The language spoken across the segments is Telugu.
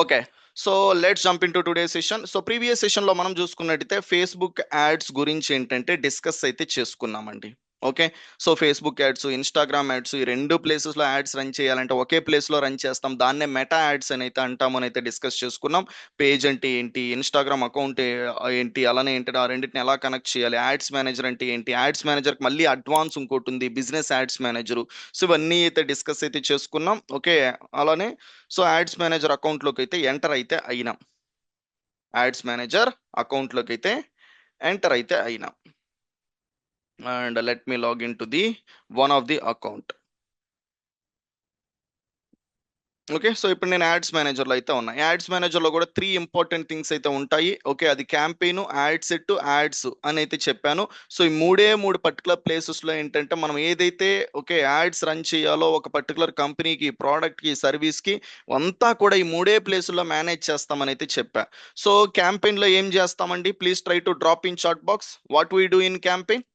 Okay. So, let's jump into today's session. So, previous సెషన్‌లో మనం చూసుకున్నట్టయితే ఫేస్‌బుక్ యాడ్స్ గురించి ఏంటంటే డిస్కస్ అయితే చేసుకున్నామండి. Okay. So, Facebook ads, Instagram ads ఈ 2 ప్లేసెస్‌లో యాడ్స్ రన్ చేయాలంటే ఒకే ప్లేస్‌లో రన్ చేస్తాం. దాన్నే మెటా యాడ్స్ అనైతే అంటామనైతే డిస్కస్ చేసుకున్నాం. పేజ్ అంటే ఏంటి? ఇన్‌స్టాగ్రామ్ అకౌంట్ ఏంటి? అలానే ఏంటంటే ఆ రెండిటిని ఎలా కనెక్ట్ చేయాలి? యాడ్స్ మేనేజర్ అంటే ఏంటి? యాడ్స్ మేనేజర్‌కి మళ్ళీ అడ్వాన్స్ ఇంకోటుంది. Business ads manager. సో, ఇవన్నీ అయితే డిస్కస్ అయితే చేసుకున్నాం. ఓకే. అలానే సో, యాడ్స్ మేనేజర్ అకౌంట్‌లోకి అయితే ఎంటర్ అయితే అయినాం. యాడ్స్ మేనేజర్ అకౌంట్‌లోకి అయితే ఎంటర్ అయితే అయినాం. And let me log in to the one of the account. Okay. So, ఇప్పుడు నేను యాడ్స్ మేనేజర్‌లో అయితే ఉన్నా. యాడ్స్ మేనేజర్‌లో కూడా 3 ఇంపార్టెంట్ థింగ్స్ అయితే ఉంటాయి. ఓకే. అది క్యాంపెయిన్, యాడ్ సెట్, యాడ్స్ అని అయితే చెప్పాను. సో, ఈ 3 పర్టిక్యులర్ ప్లేసెస్‌లో ఏంటంటే మనం ఏదైతే ఓకే యాడ్స్ రన్ చేయాలో ఒక పర్టిక్యులర్ కంపెనీకి, ప్రొడక్ట్‌కి, సర్వీస్‌కి అంతా కూడా ఈ 3 ప్లేసుల్లో మేనేజ్ చేస్తామని అయితే చెప్పా. సో, క్యాంపెయిన్‌లో ఏం చేస్తామండి? Please try to drop in chat box. What we do in campaign?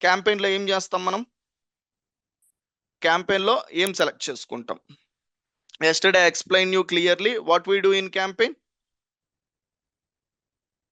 క్యాంపెయిన్‌లో ఏం చేస్తాం మనం? క్యాంపెయిన్‌లో ఏం సెలెక్ట్ చేసుకుంటాం? Yesterday I explained you clearly what we do in campaign.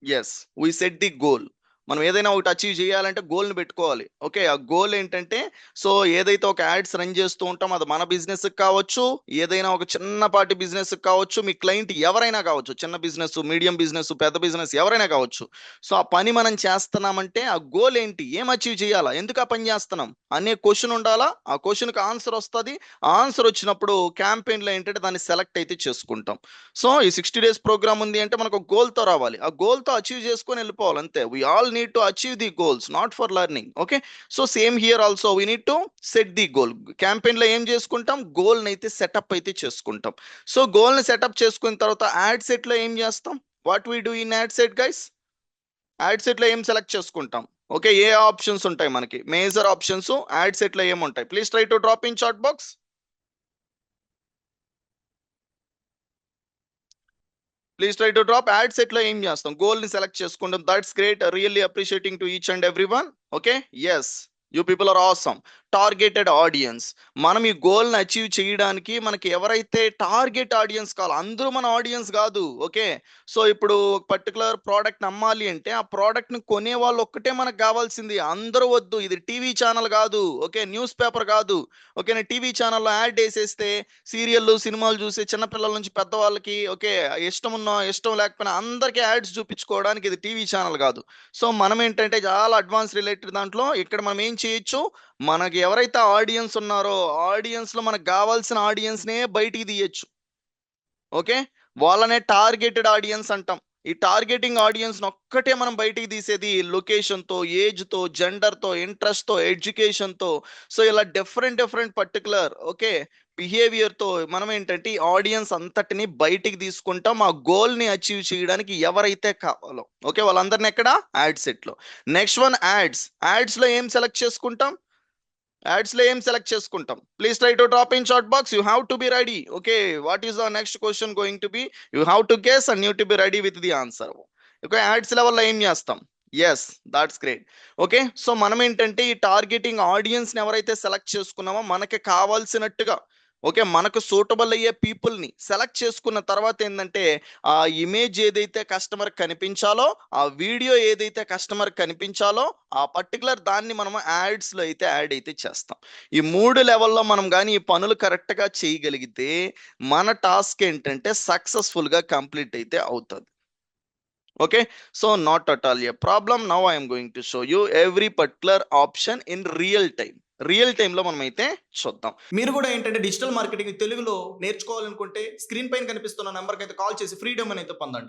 Yes, we set the goal. మనం ఏదైనా ఒకటి అచీవ్ చేయాలంటే గోల్‌ని పెట్టుకోవాలి. ఓకే. ఆ గోల్ ఏంటంటే సో, ఏదైతే ఒక యాడ్స్ రన్ చేస్తూ ఉంటామో అది మన బిజినెస్‌కి కావచ్చు, ఏదైనా ఒక చిన్నపాటి బిజినెస్‌కి కావచ్చు, మీ క్లయింట్ ఎవరైనా కావచ్చు. చిన్న బిజినెస్, మీడియం బిజినెస్, పెద్ద బిజినెస్ ఎవరైనా కావచ్చు. సో, ఆ పని మనం చేస్తున్నామంటే ఆ గోల్ ఏంటి? ఏం అచీవ్ చేయాలా? ఎందుకు ఆ పని చేస్తున్నాం? అనే క్వెషన్ ఉండాలా? ఆ క్వెషన్‌కి ఆన్సర్ వస్తది. ఆ ఆన్సర్ వచ్చినప్పుడు క్యాంపెయిన్‌లో ఏంటంటే దాన్ని సెలెక్ట్ అయితే చేసుకుంటాం. సో, ఈ 60 డేస్ ప్రోగ్రామ్ ఉంది అంటే మనకు ఒక గోల్‌తో రావాలి. ఆ గోల్‌తో అచీవ్ చేసుకొని వెళ్ళిపోవాలి అంతే. We all need to achieve the goals not for learning. Okay. So, same here also we need to set the goal. క్యాంపెయిన్‌లో ఏం చేసుకుంటాం? గోల్‌ని అయితే సెటప్ అయితే చేసుకుంటాం. సో, గోల్‌ని సెటప్ చేసుకున్న తర్వాత యాడ్ సెట్‌లో ఏం చేస్తాం? What we do in ad set guys? Ad సెట్‌లో ఏం సెలెక్ట్ చేసుకుంటాం? ఓకే. ఏ ఆప్షన్స్ ఉంటాయి మనకి? మేజర్ ఆప్షన్స్ యాడ్ సెట్‌లో ఏముంటాయి? Please try to drop in chat box. Please try to drop ad సెట్లో ఏం చేస్తాం? గోల్‌ని సెలెక్ట్ చేసుకుంటాం. That's great. Really appreciating to each and everyone. Okay. Yes. You people are awesome. Targeted audience. మనం ఈ గోల్‌ని అచీవ్ చేయడానికి మనకి ఎవరైతే టార్గెట్ ఆడియన్స్ కావాలో అందరూ మన ఆడియన్స్ కాదు. ఓకే. సో, ఇప్పుడు ఒక పర్టిక్యులర్ ప్రోడక్ట్‌ని అమ్మాలి అంటే ఆ ప్రోడక్ట్‌ని కొనేవాళ్ళు ఒక్కటే మనకు కావాల్సింది. అందరూ వద్దు. ఇది టీవీ ఛానల్ కాదు. ఓకే. న్యూస్ పేపర్ కాదు. ఓకేనా. టీవీ ఛానల్‌లో యాడ్ ఎసేస్తే సీరియల్లు, సినిమాలు చూసే చిన్న పిల్లల నుంచి పెద్దవాళ్ళకి ఓకే. ఇష్టమున్న, ఇష్టం లేకపోయినా అందరికి యాడ్స్ చూపించుకోవడానికి ఇది టీవీ ఛానల్ కాదు. సో, మనం ఏంటంటే చాలా అడ్వాన్స్ రిలేటెడ్ దాంట్లో ఇక్కడ మనం ఏం చేయొచ్చు, మనకి ఎవరైతే ఆడియన్స్ ఉన్నారో ఆడియన్స్‌లో మనకు కావాల్సిన ఆడియన్స్‌నే బయటికి తీయొచ్చు. ఓకే. వాళ్ళనే టార్గెటెడ్ ఆడియన్స్ అంటాం. ఈ టార్గెటింగ్ ఆడియన్స్‌ని ఒక్కటే మనం బయటికి తీసేది లొకేషన్‌తో, ఏజ్‌తో, జెండర్‌తో, ఇంట్రెస్ట్‌తో, ఎడ్యుకేషన్‌తో సో, ఇలా డిఫరెంట్ డిఫరెంట్ పర్టిక్యులర్ ఓకే. బిహేవియర్‌తో మనం ఏంటంటే ఈ ఆడియన్స్ అంతటిని బయటికి తీసుకుంటాం. ఆ గోల్‌ని అచీవ్ చేయడానికి ఎవరైతే కావాలో. ఓకే. వాళ్ళందరిని ఎక్కడ? యాడ్ సెట్‌లో. Next one ads. యాడ్స్‌లో ఏం సెలెక్ట్ చేసుకుంటాం? యాడ్స్‌లో ఏం సెలెక్ట్ చేసుకుంటాం? Please try to drop in chat box. You have to be ready. Okay. What is the next question going to be? You have to guess and you to be ready with the answer. Okay. Ads లెవెల్‌లో ఏం చేస్తాం? Yes. That's great. Okay. So, మనం ఏంటంటే ఈ టార్గెటింగ్ ఆడియన్స్‌ని ఎవరైతే సెలెక్ట్ చేసుకున్నామో మనకి కావాల్సినట్టుగా ఓకే. మనకు సూటబుల్ అయ్యే పీపుల్‌ని సెలెక్ట్ చేసుకున్న తర్వాత ఏందంటే ఆ ఇమేజ్ ఏదైతే కస్టమర్‌కి కనిపించాలో, ఆ వీడియో ఏదైతే కస్టమర్‌కి కనిపించాలో ఆ పర్టిక్యులర్ దాన్ని మనం యాడ్స్‌లో అయితే యాడ్ అయితే చేస్తాం. ఈ 3 లెవెల్‌లో మనం గాని ఈ పనులు కరెక్ట్‌గా చేయగలిగితే మన టాస్క్ ఏంటంటే సక్సెస్‌ఫుల్‌గా కంప్లీట్ అయితే అవుతది. Okay, so not at all a problem. Now I am going to show you every particular option in real time. Real టైంలో మనం అయితే చూద్దాం. మీరు కూడా ఏంటంటే డిజిటల్ మార్కెటింగ్ తెలుగులో నేర్చుకోవాలనుకుంటే స్క్రీన్ పైన కనిపిస్తున్న నంబర్కి అయితే కాల్ చేసి ఫ్రీడమ్ అని అయితే పొందండి.